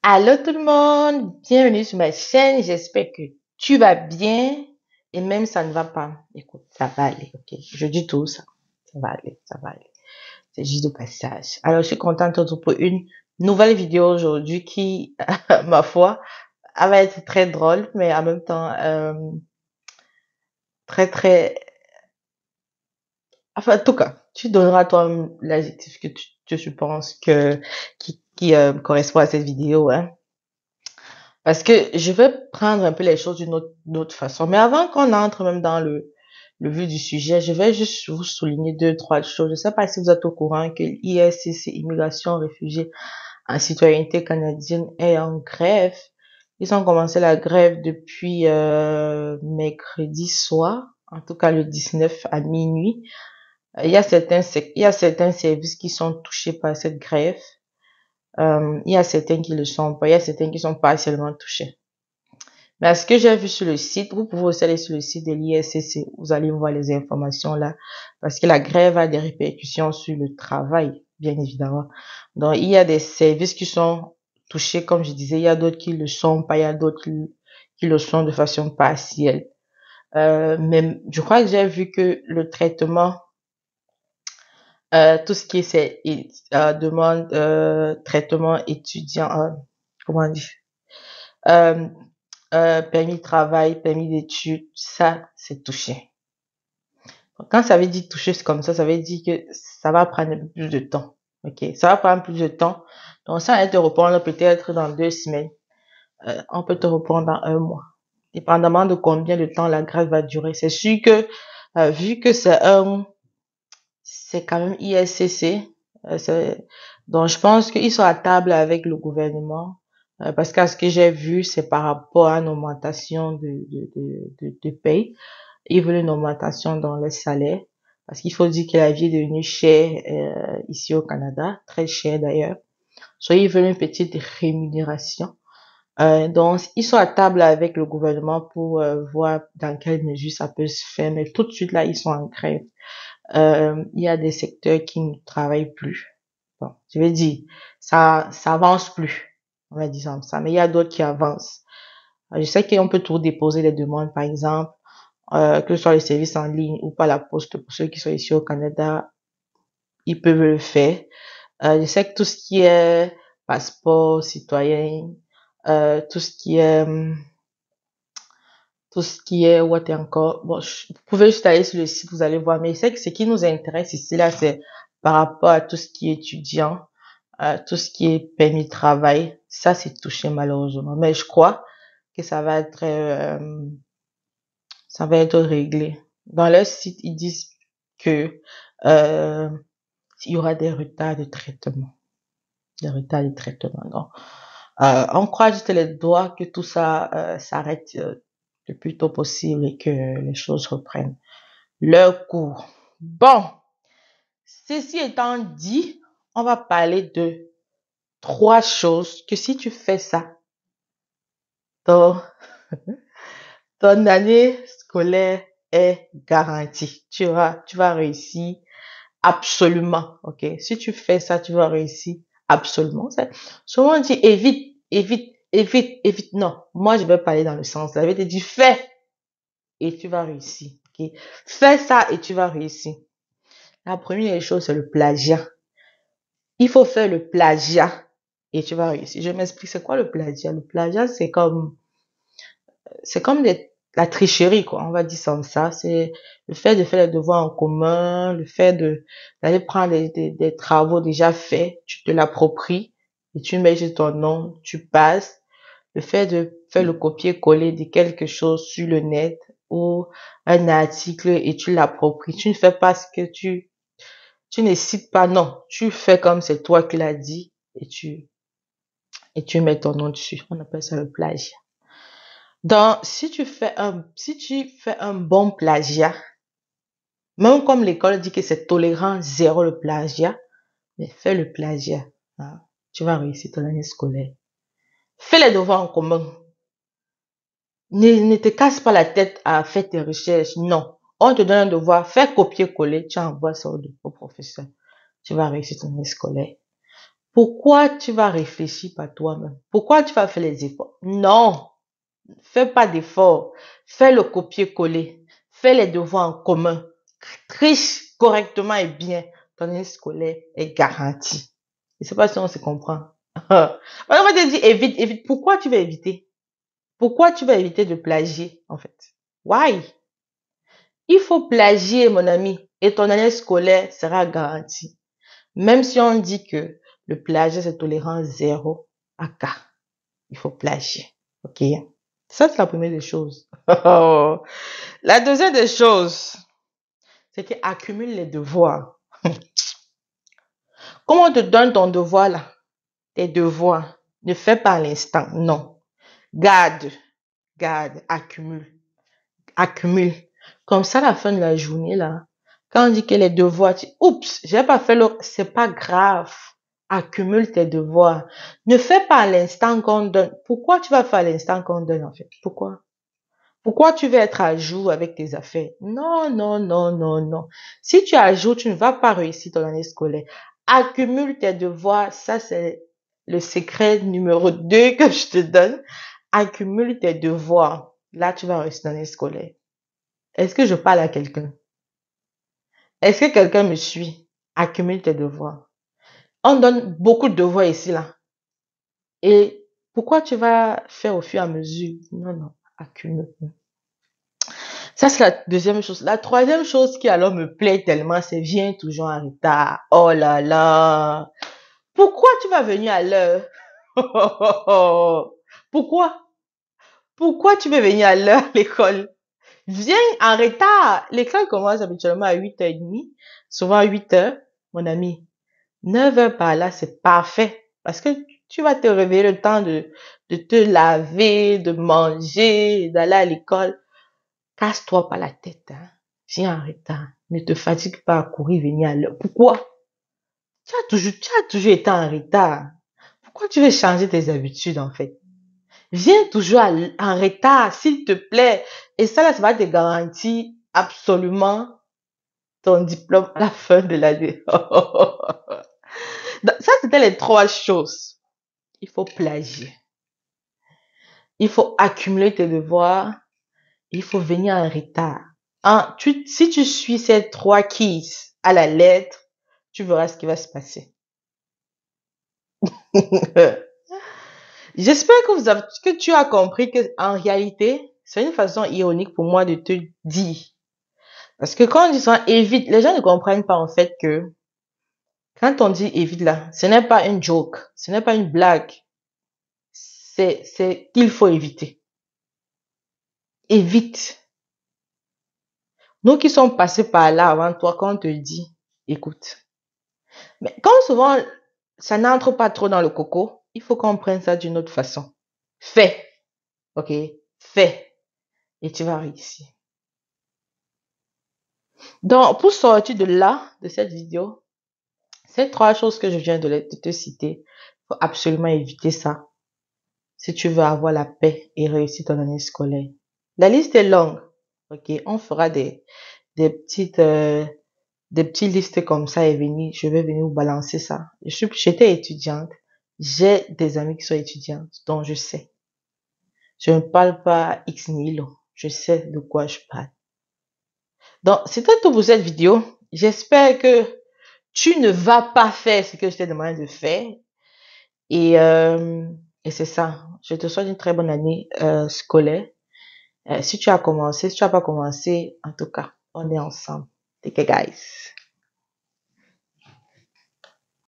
Allô tout le monde, bienvenue sur ma chaîne, j'espère que tu vas bien et même ça ne va pas. Écoute, ça va aller, ok? Je dis tout ça, ça va aller, ça va aller. C'est juste de passage. Alors je suis contente de te retrouver pour une nouvelle vidéo aujourd'hui qui, ma foi, va être très drôle, mais en même temps très très... Enfin, en tout cas, tu donneras toi l'adjectif que tu penses qui correspond à cette vidéo, hein. Parce que je vais prendre un peu les choses d'une autre façon. Mais avant qu'on entre même dans le vif du sujet, je vais juste vous souligner deux, trois choses. Je ne sais pas si vous êtes au courant que l'ISCC, Immigration, Réfugiés en citoyenneté canadienne, est en grève. Ils ont commencé la grève depuis mercredi soir, en tout cas le 19 à minuit. Il y a certains services qui sont touchés par cette grève. Il y a certains qui le sont pas, il y a certains qui sont partiellement touchés. Mais à ce que j'ai vu sur le site, vous pouvez aussi aller sur le site de l'ISCC, vous allez voir les informations là, parce que la grève a des répercussions sur le travail, bien évidemment. Donc, il y a des services qui sont touchés, comme je disais, il y a d'autres qui le sont pas, il y a d'autres qui le sont de façon partielle. Mais je crois que j'ai vu que le traitement, tout ce qui est demande, traitement étudiant, comment dire, euh, permis de travail, permis d'études, ça, c'est touché. Quand ça veut dire toucher comme ça veut dire que ça va prendre un peu plus de temps. Ok, ça va prendre plus de temps. Donc, ça va te reprendre peut-être dans 2 semaines. On peut te reprendre dans un mois. Dépendamment de combien de temps la grève va durer. C'est sûr que, vu que c'est quand même ISCC, donc je pense qu'ils sont à table avec le gouvernement. Parce qu'à ce que j'ai vu, c'est par rapport à une augmentation de paye. Ils veulent une augmentation dans le salaire. Parce qu'il faut dire que la vie est devenue chère ici au Canada, très chère d'ailleurs. Soit ils veulent une petite rémunération. Donc, ils sont à table avec le gouvernement pour voir dans quelle mesure ça peut se faire. Mais tout de suite, là, ils sont en grève. Il y a des secteurs qui ne travaillent plus. Bon, je vais dire, ça avance plus. On va dire comme ça. Mais il y a d'autres qui avancent. Je sais qu'on peut toujours déposer les demandes, par exemple, que ce soit les services en ligne ou par la poste pour ceux qui sont ici au Canada, ils peuvent le faire. Je sais que tout ce qui est passeport citoyen, euh, tout ce qui est, hum, tout ce qui est, what encore, bon, vous pouvez juste aller sur le site, vous allez voir, mais je sais que ce qui nous intéresse ici, là, c'est par rapport à tout ce qui est étudiant, tout ce qui est permis de travail, ça, c'est touché malheureusement. Mais je crois que ça va être réglé. Dans leur site, ils disent que euh, il y aura des retards de traitement. Des retards de traitement. Donc, on croise juste les doigts que tout ça s'arrête le plus tôt possible et que les choses reprennent leur cours. Bon, ceci étant dit, on va parler de trois choses que si tu fais ça, ton, ton année scolaire est garantie. Tu vas réussir absolument, ok? Si tu fais ça, tu vas réussir absolument. Souvent on dit évite, évite, évite, évite. Non, moi je vais parler dans le sens. La vérité dit fais et tu vas réussir, ok? Fais ça et tu vas réussir. La première des choses, c'est le plagiat. Il faut faire le plagiat et tu vas réussir. Je m'explique, c'est quoi le plagiat? Le plagiat, c'est comme la tricherie, quoi. On va dire ça comme ça. C'est le fait de faire les devoirs en commun, le fait d'aller prendre des travaux déjà faits, tu te l'appropries et tu mets juste ton nom, tu passes. Le fait de faire le copier-coller de quelque chose sur le net ou un article et tu l'appropries. Tu ne fais pas ce que tu ne cites pas, non. Tu fais comme c'est toi qui l'as dit et tu mets ton nom dessus. On appelle ça le plagiat. Donc, si tu fais un bon plagiat, même comme l'école dit que c'est tolérant zéro le plagiat, mais fais le plagiat, hein. Tu vas réussir ton année scolaire. Fais les devoirs en commun. Ne te casse pas la tête à faire tes recherches. Non. On te donne un devoir, fais copier-coller, tu envoies ça au professeur. Tu vas réussir ton année scolaire. Pourquoi tu vas réfléchir par toi-même? Pourquoi tu vas faire les efforts? Non, fais pas d'efforts. Fais le copier-coller. Fais les devoirs en commun. Triche correctement et bien. Ton année scolaire est garantie. Je sais pas si on se comprend. On va te dire évite, évite. Pourquoi tu vas éviter? Pourquoi tu vas éviter de plagier, en fait? Why? Il faut plagier, mon ami, et ton année scolaire sera garantie. Même si on dit que le plagiat, c'est tolérance 0 à K. Il faut plagier. OK? Ça, c'est la première des choses. La deuxième des choses, c'est que accumule les devoirs. Comment on te donne ton devoir là? Tes devoirs. Ne fais pas à l'instant. Non. Garde. Garde. Accumule. Accumule. Comme ça, à la fin de la journée là, quand on dit que les devoirs, oups, j'ai pas fait le, c'est pas grave. Accumule tes devoirs. Ne fais pas à l'instant qu'on donne. Pourquoi tu vas faire à l'instant qu'on donne en fait? Pourquoi? Pourquoi tu veux être à jour avec tes affaires? Non, non, non, non, non. Si tu es à jour, tu ne vas pas réussir ton année scolaire. Accumule tes devoirs. Ça, c'est le secret numéro 2 que je te donne. Accumule tes devoirs. Là, tu vas réussir ton année scolaire. Est-ce que je parle à quelqu'un? Est-ce que quelqu'un me suit? Accumule tes devoirs. On donne beaucoup de devoirs ici, là. Et pourquoi tu vas faire au fur et à mesure? Non, non, accumule. Ça, c'est la deuxième chose. La troisième chose qui alors me plaît tellement, c'est viens toujours en retard. Oh là là. Pourquoi tu vas venir à l'heure? Pourquoi? Pourquoi tu veux venir à l'heure à l'école? Viens en retard. L'école commence habituellement à 8h30, souvent 8h, mon ami. 9h par là, c'est parfait. Parce que tu vas te réveiller le temps de te laver, de manger, d'aller à l'école. Casse-toi pas la tête, hein. Viens en retard. Ne te fatigue pas à courir, venir à l'heure. Pourquoi? Tu as toujours été en retard. Pourquoi tu veux changer tes habitudes, en fait? Viens toujours en retard, s'il te plaît. Et ça, là, ça va te garantir absolument ton diplôme à la fin de l'année. Ça, c'était les trois choses. Il faut plagier. Il faut accumuler tes devoirs. Il faut venir en retard. Si tu suis ces trois keys à la lettre, tu verras ce qui va se passer. J'espère que tu as compris que en réalité, c'est une façon ironique pour moi de te dire. Parce que quand on dit ça, évite, les gens ne comprennent pas en fait que quand on dit évite là, ce n'est pas une joke, ce n'est pas une blague. C'est qu'il faut éviter. Évite. Nous qui sommes passés par là avant toi, quand on te dit, écoute. Mais quand souvent, ça n'entre pas trop dans le coco, il faut qu'on prenne ça d'une autre façon. Fais. OK? Fais. Et tu vas réussir. Donc, pour sortir de là, de cette vidéo, ces trois choses que je viens de te citer, il faut absolument éviter ça. Si tu veux avoir la paix et réussir ton année scolaire. La liste est longue. OK? On fera des petites, des petites listes comme ça et je vais venir vous balancer ça. J'étais étudiante. J'ai des amis qui sont étudiantes, donc je sais. Je ne parle pas ex nihilo. Je sais de quoi je parle. Donc, c'était tout pour cette vidéo. J'espère que tu ne vas pas faire ce que je t'ai demandé de faire. Et, et c'est ça. Je te souhaite une très bonne année scolaire. Si tu as commencé, si tu n'as pas commencé, en tout cas, on est ensemble. Take care, guys.